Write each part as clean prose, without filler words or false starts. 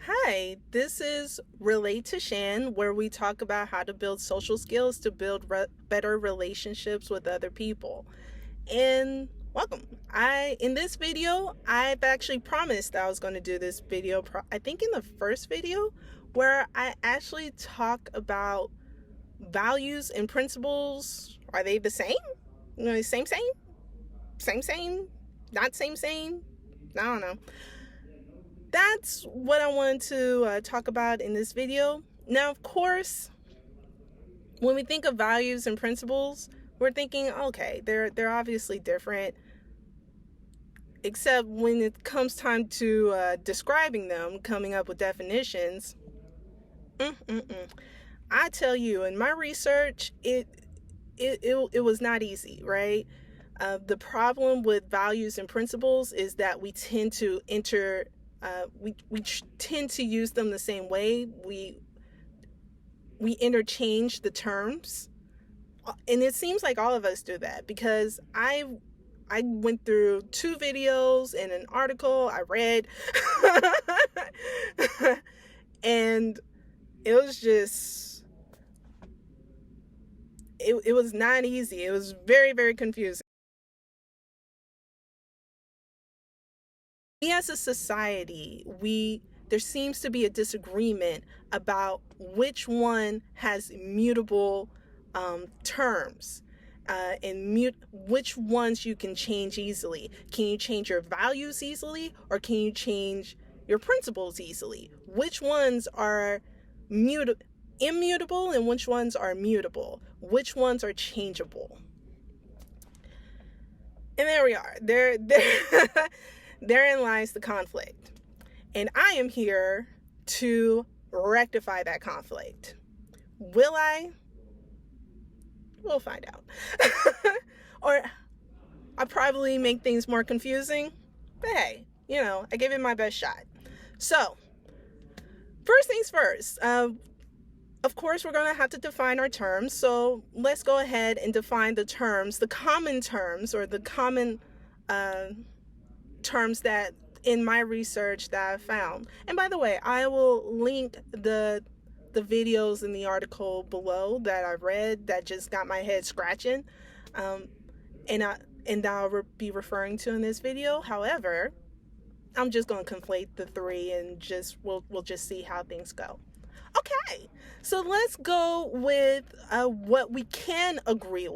Hi, this is Relate to Shan, where we talk about how to build social skills to build better relationships with other people. And welcome. In this video, I've actually promised I was going to do this video, I think in the first video, where I actually talk about values and principles. Are they the same? Same, not same? I don't know. That's what I wanted to talk about in this video. Now, of course, when we think of values and principles, we're thinking, okay, they're obviously different. Except when it comes time to describing them, coming up with definitions, I tell you, in my research, it was not easy, right? The problem with values and principles is that we tend to tend to use them the same way. We interchange the terms, and it seems like all of us do that, because I went through 2 videos and an article I read and it was just it was not easy. It was very, very confusing. We as a society, there seems to be a disagreement about which one has mutable terms, and which ones you can change easily. Can you change your values easily, or can you change your principles easily? Which ones are immutable and which ones are mutable? Which ones are changeable? And there we are. Therein lies the conflict. And I am here to rectify that conflict. Will I? We'll find out. Or I'll probably make things more confusing. But hey, I gave it my best shot. So, first things first. Of course, we're going to have to define our terms. So let's go ahead and define the terms, the common terms, or the common terms that in my research that I found. And by the way, I will link the videos in the article below that I read that just got my head scratching, and I'll be referring to in this video. However, I'm just going to conflate the 3 and we'll just see how things go. Okay, so let's go with what we can agree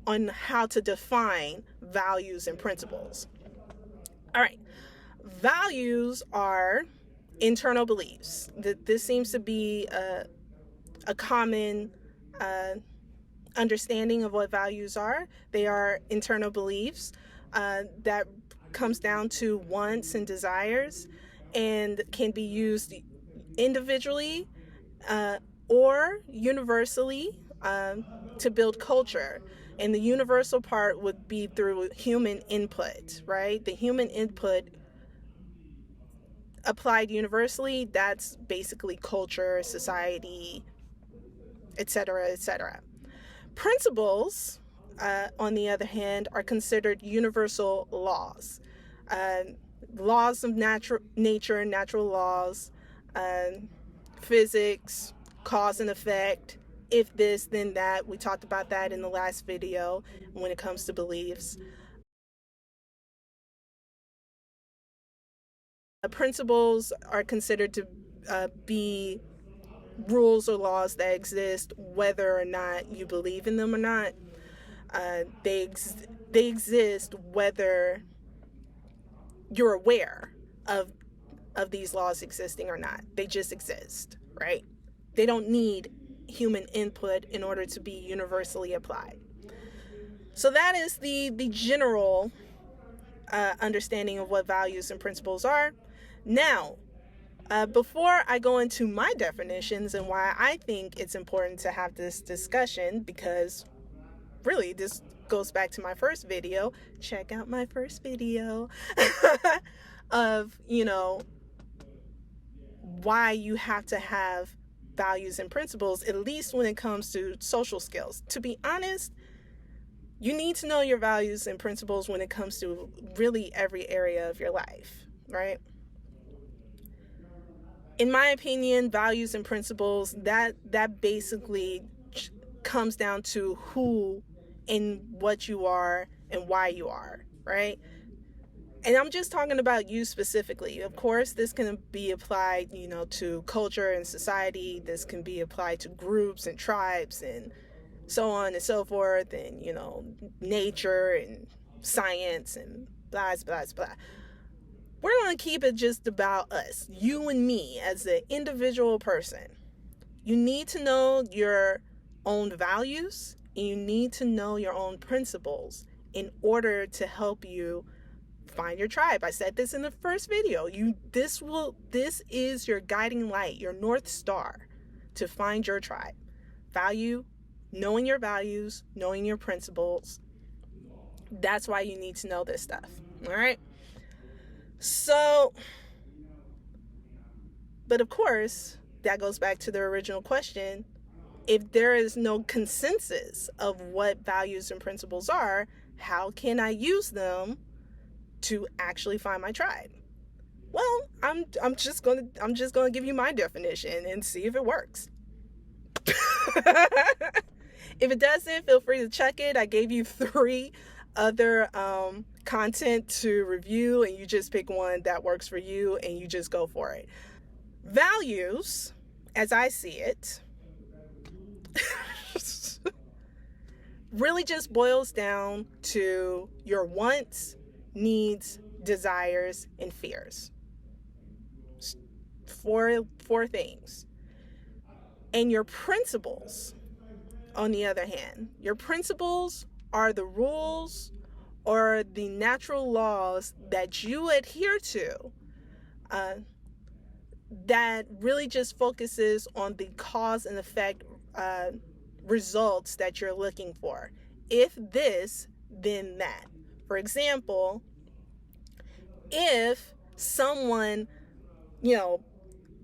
on how to define values and principles. All right, values are internal beliefs. This seems to be a common understanding of what values are. They are internal beliefs that comes down to wants and desires, and can be used individually or universally to build culture. And the universal part would be through human input, right? The human input applied universally, that's basically culture, society, etc., etc. Principles, on the other hand, are considered universal laws. Laws of nature, natural laws, physics, cause and effect, if this, then that. We talked about that in the last video when it comes to beliefs. Principles are considered to be rules or laws that exist whether or not you believe in them or not. They exist whether you're aware of these laws existing or not. They just exist, right? They don't need human input in order to be universally applied. So that is the general understanding of what values and principles are. Now, before I go into my definitions and why I think it's important to have this discussion, because really this goes back to my first video. Check out my first video of, why you have to have values and principles, at least when it comes to social skills. To be honest, you need to know your values and principles when it comes to really every area of your life, right? In my opinion, values and principles, that basically comes down to who and what you are and why you are, right? And I'm just talking about you specifically. Of course, this can be applied, to culture and society. This can be applied to groups and tribes and so on and so forth, and, nature and science and blah, blah, blah. We're going to keep it just about us, you and me as an individual person. You need to know your own values, and you need to know your own principles in order to help you find your tribe. I said this in the first video. This is your guiding light, your North Star to find your tribe. Knowing your values, knowing your principles. That's why you need to know this stuff. All right? So, but of course, that goes back to the original question. If there is no consensus of what values and principles are, how can I use them to actually find my tribe? Well, I'm just gonna give you my definition and see if it works. If it doesn't, feel free to check it. I gave you 3 other content to review, and you just pick one that works for you and you just go for it. Values, as I see it, really just boils down to your wants, needs, desires, and fears. 4 things. And your principles, on the other hand, your principles are the rules or the natural laws that you adhere to, that really just focuses on the cause and effect results that you're looking for. If this, then that. For example, if someone,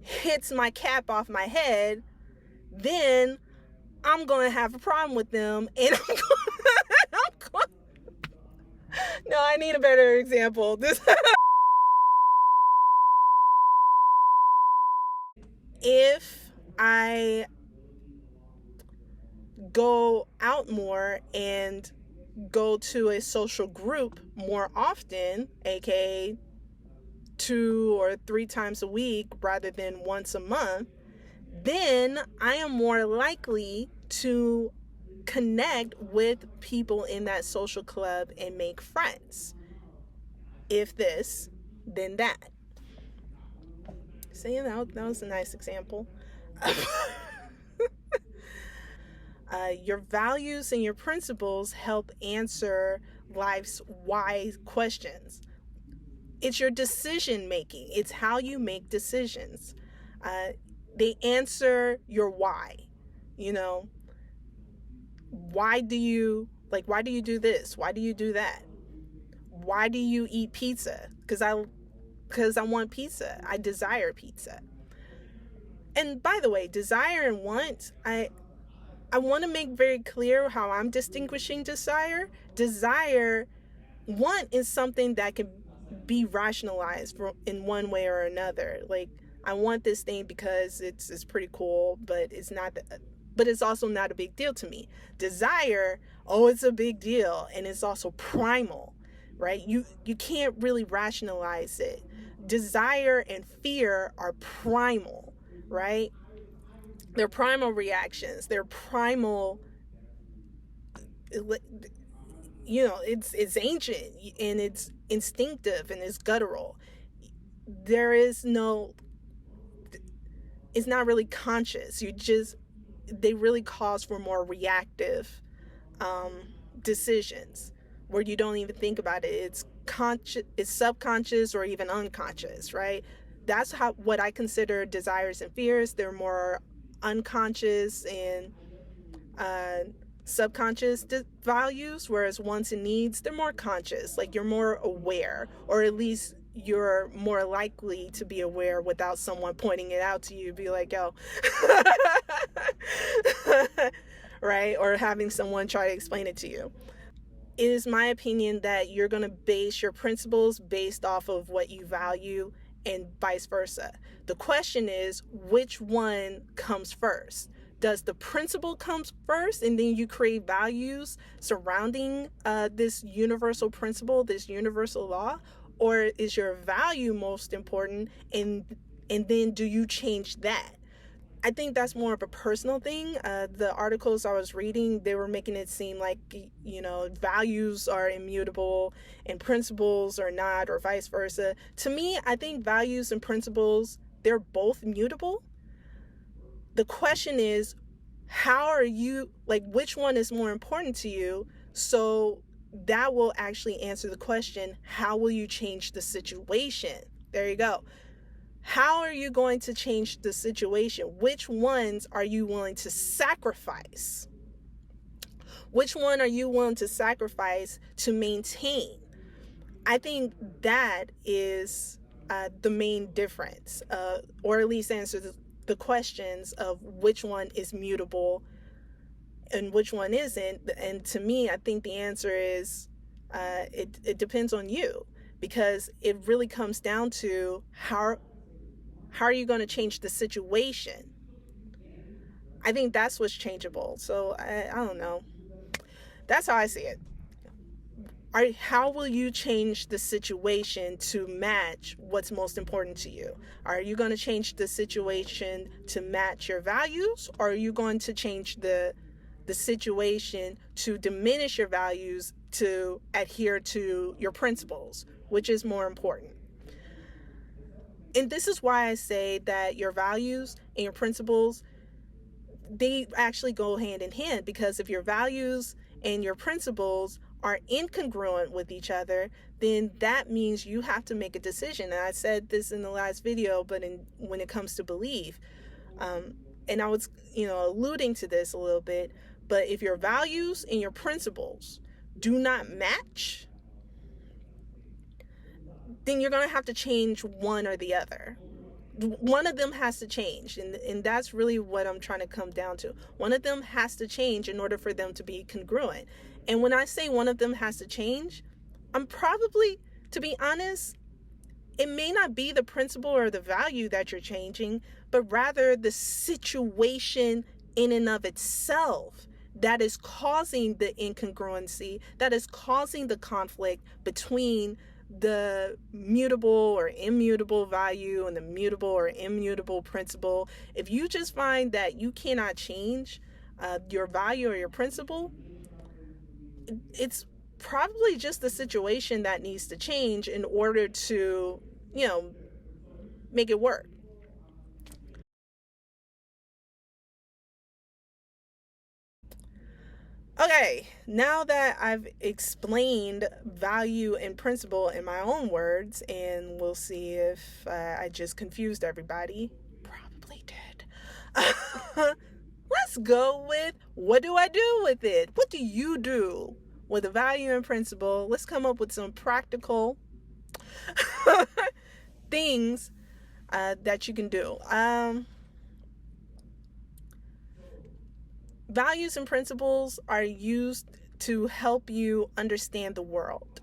hits my cap off my head, then I'm going to have a problem with them, and no, I need a better example. If I go out more and go to a social group more often, aka 2 or 3 times a week rather than once a month, then I am more likely to connect with people in that social club and make friends. If this, then that. See, that was a nice example. Your values and your principles help answer life's why questions. It's your decision making. It's how you make decisions. They answer your why. Why do you do this? Why do you do that? Why do you eat pizza? Because I want pizza. I desire pizza. And by the way, desire and want, I want to make very clear how I'm distinguishing desire. Want is something that can be rationalized in one way or another. Like, I want this thing because it's pretty cool, but it's also not a big deal to me. Desire, it's a big deal, and it's also primal, right? You can't really rationalize it. Desire and fear are primal, right? They're primal reactions. They're primal, it's ancient, and it's instinctive, and it's guttural. It's not really conscious. They really cause for more reactive decisions where you don't even think about it. It's conscious, it's subconscious, or even unconscious, right? That's what I consider desires and fears. They're more unconscious and subconscious values, whereas wants and needs, they're more conscious. Like, you're more aware, or at least you're more likely to be aware without someone pointing it out to you, be like, yo, right? Or having someone try to explain it to you. It is my opinion that you're going to base your principles based off of what you value and vice versa. The question is, which one comes first? Does the principle comes first and then you create values surrounding this universal principle, this universal law? Or is your value most important, and then do you change that? I think that's more of a personal thing. The articles I was reading, they were making it seem like, values are immutable and principles are not, or vice versa. To me, I think values and principles, they're both mutable. The question is, how are you, which one is more important to you? So that will actually answer the question, how will you change the situation? There you go. How are you going to change the situation? Which ones are you willing to sacrifice? Which one are you willing to sacrifice to maintain? I think that is the main difference, or at least answer the questions of which one is mutable and which one isn't. And to me, I think the answer is it depends on you, because it really comes down to how are you going to change the situation? I think that's what's changeable. So I don't know. That's how I see it. How will you change the situation to match what's most important to you? Are you going to change the situation to match your values, or are you going to change the situation to diminish your values to adhere to your principles? Which is more important? And this is why I say that your values and your principles, they actually go hand in hand, because if your values and your principles are incongruent with each other, then that means you have to make a decision. And I said this in the last video, but when it comes to belief, and I was, alluding to this a little bit, but if your values and your principles do not match, then you're going to have to change one or the other. One of them has to change, and that's really what I'm trying to come down to. One of them has to change in order for them to be congruent. And when I say one of them has to change, I'm probably, to be honest, it may not be the principle or the value that you're changing, but rather the situation in and of itself that is causing the incongruency, that is causing the conflict between the mutable or immutable value and the mutable or immutable principle. If you just find that you cannot change your value or your principle, it's probably just the situation that needs to change in order to, make it work. Okay, now that I've explained value and principle in my own words, and we'll see if I just confused everybody. Probably did. Let's go with, what do I do with it? What do you do with a value and principle? Let's come up with some practical things that you can do. Values and principles are used to help you understand the world.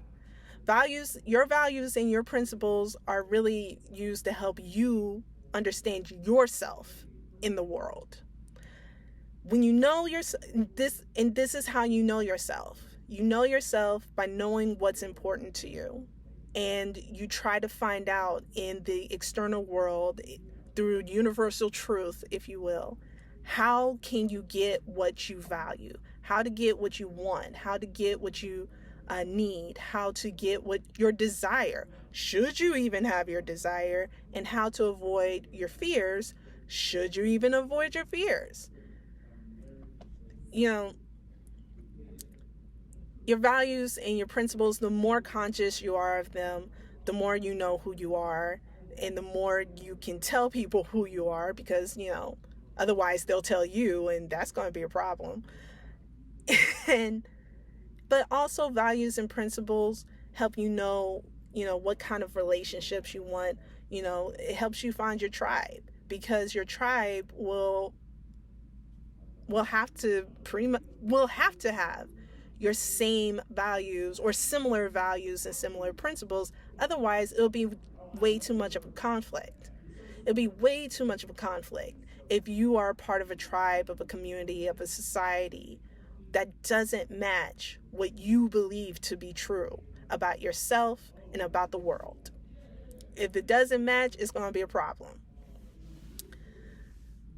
Your values and your principles are really used to help you understand yourself in the world. When you know yourself, this is how you know yourself. You know yourself by knowing what's important to you. And you try to find out in the external world, through universal truth, if you will, how can you get what you value, how to get what you want, how to get what you need, how to get what your desire, should you even have your desire, and how to avoid your fears, should you even avoid your fears. Your values and your principles, the more conscious you are of them, the more you know who you are, and the more you can tell people who you are, because, otherwise they'll tell you, and that's going to be a problem. But also values and principles help you know what kind of relationships you want. It helps you find your tribe, because your tribe will have to have your same values or similar values and similar principles. Otherwise, it'll be way too much of a conflict. It'll be way too much of a conflict if you are a part of a tribe, of a community, of a society that doesn't match what you believe to be true about yourself and about the world. If it doesn't match, it's going to be a problem.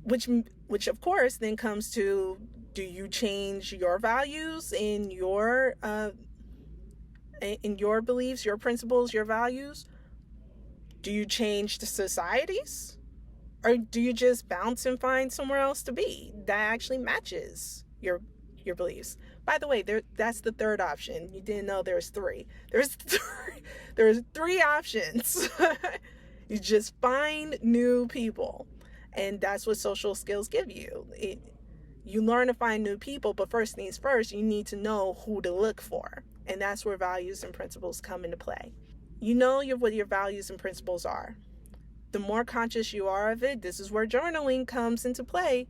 Which of course then comes to, do you change your values in your beliefs, your principles, your values? Do you change the societies? Or do you just bounce and find somewhere else to be that actually matches your beliefs? By the way, that's the third option. You didn't know there's three. There's three options. You just find new people. And that's what social skills give you. You learn to find new people, but first things first, you need to know who to look for. And that's where values and principles come into play. You know what your values and principles are. The more conscious you are of it, this is where journaling comes into play.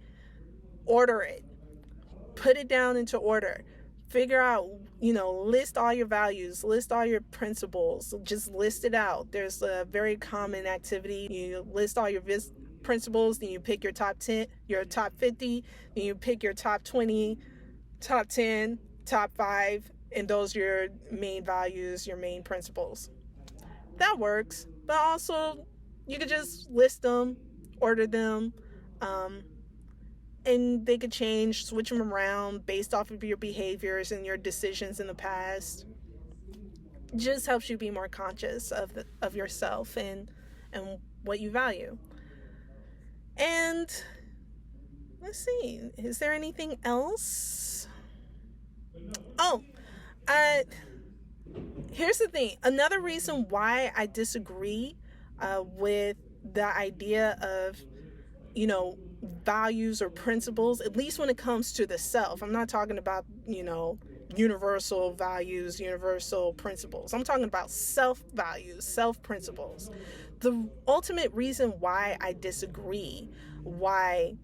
Order it. Put it down into order. Figure out, list all your values, list all your principles, just list it out. There's a very common activity. You list all your principles, then you pick your top 10, your top 50, then you pick your top 20, top 10, top 5, and those are your main values, your main principles. That works, but also you could just list them, order them, and they could change, switch them around based off of your behaviors and your decisions in the past. Just helps you be more conscious of yourself and what you value. And let's see, is there anything else? Here's the thing. Another reason why I disagree with the idea of, values or principles, at least when it comes to the self. I'm not talking about, universal values, universal principles. I'm talking about self-values, self-principles. The ultimate reason why I disagree, why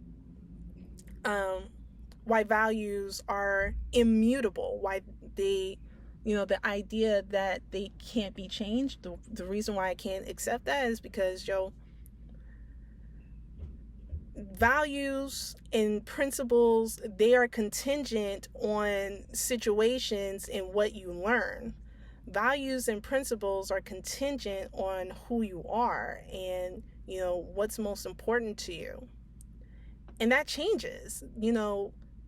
values are immutable, why they, the idea that they can't be changed, the reason why I can't accept that is because, values and principles, they are contingent on situations and what you learn. Values and principles are contingent on who you are and, what's most important to you. And that changes,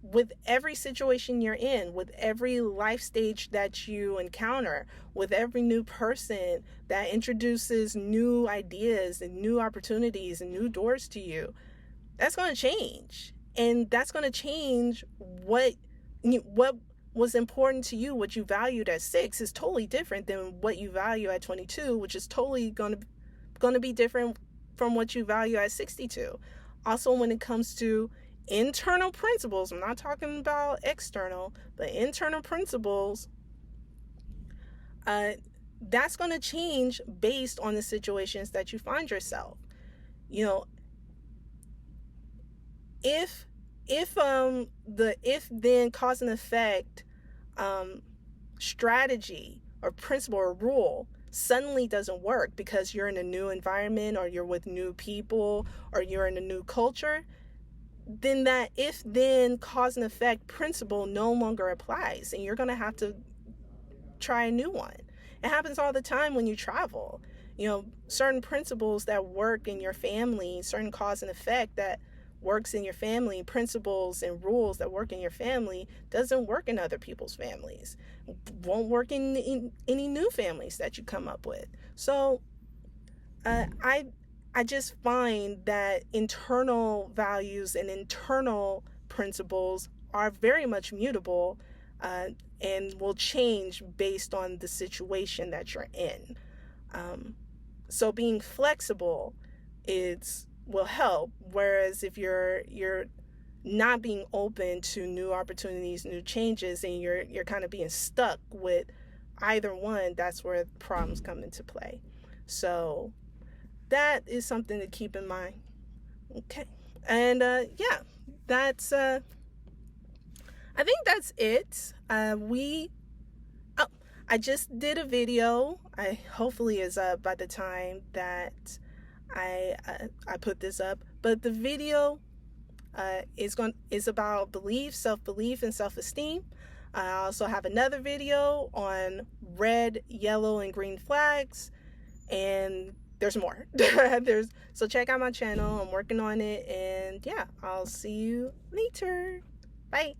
with every situation you're in, with every life stage that you encounter, with every new person that introduces new ideas and new opportunities and new doors to you. That's going to change. And that's going to change what was important to you, what you valued at 6 is totally different than what you value at 22, which is totally going to be different from what you value at 62. Also, when it comes to internal principles, I'm not talking about external, but internal principles, that's going to change based on the situations that you find yourself. If the if then cause and effect strategy or principle or rule suddenly doesn't work because you're in a new environment or you're with new people or you're in a new culture, then that if then cause and effect principle no longer applies and you're going to have to try a new one. It happens all the time when you travel. Certain principles that work in your family, certain cause and effect that works in your family, principles and rules that work in your family doesn't work in other people's families, won't work in any new families that you come up with. So I just find that internal values and internal principles are very much mutable and will change based on the situation that you're in. So being flexible will help, whereas if you're not being open to new opportunities, new changes, and you're kind of being stuck with either one, that's where problems come into play. So that is something to keep in mind. Okay, and that's I think that's it. I I just did a video. I hopefully is up by the time that I put this up. But the video is about belief, self-belief, and self-esteem. I also have another video on red, yellow, and green flags, and there's more. So check out my channel. I'm working on it, and yeah, I'll see you later. Bye.